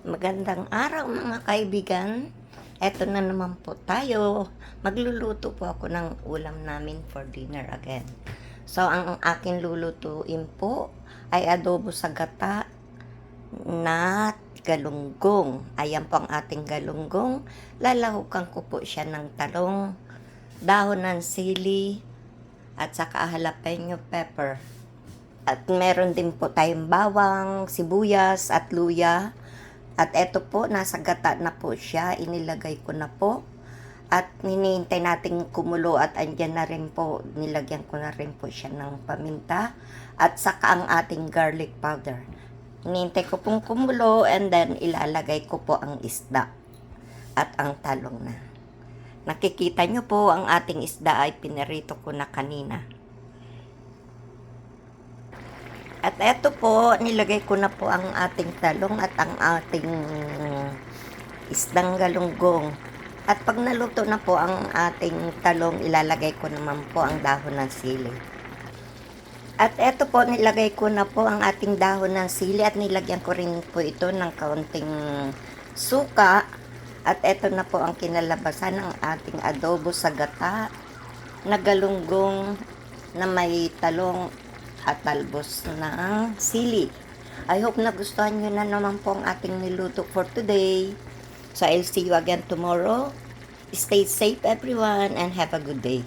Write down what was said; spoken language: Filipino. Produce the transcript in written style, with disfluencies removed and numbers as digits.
Magandang araw mga kaibigan. Eto na naman po tayo. Magluluto po ako ng ulam namin for dinner again. So, ang akin lulutuin po ay adobo sa gata na galunggong. Ayan po ang ating galunggong. Lalahukan ko po siya ng talong, dahon ng sili, at saka jalapeno pepper. At meron din po tayong bawang, sibuyas at luya. At eto po, nasa gata na po siya, inilagay ko na po. At hinihintay natin kumulo at andyan na rin po, nilagyan ko na rin po siya ng paminta. At saka ang ating garlic powder. Hinihintay ko pong kumulo and then ilalagay ko po ang isda at ang talong na. Nakikita nyo po, ang ating isda ay pinirito ko na kanina. At eto po, nilagay ko na po ang ating talong at ang ating isdang galunggong. At pag naluto na po ang ating talong, ilalagay ko naman po ang dahon ng sili. At eto po, nilagay ko na po ang ating dahon ng sili at nilagyan ko rin po ito ng kaunting suka. At eto na po ang kinalabasan ng ating adobo sa gata na galunggong na may talong at talbos ng sili. I hope nagustuhan nyo na naman po ang ating niluto for today. So I'll see you again tomorrow. Stay safe everyone and have a good day.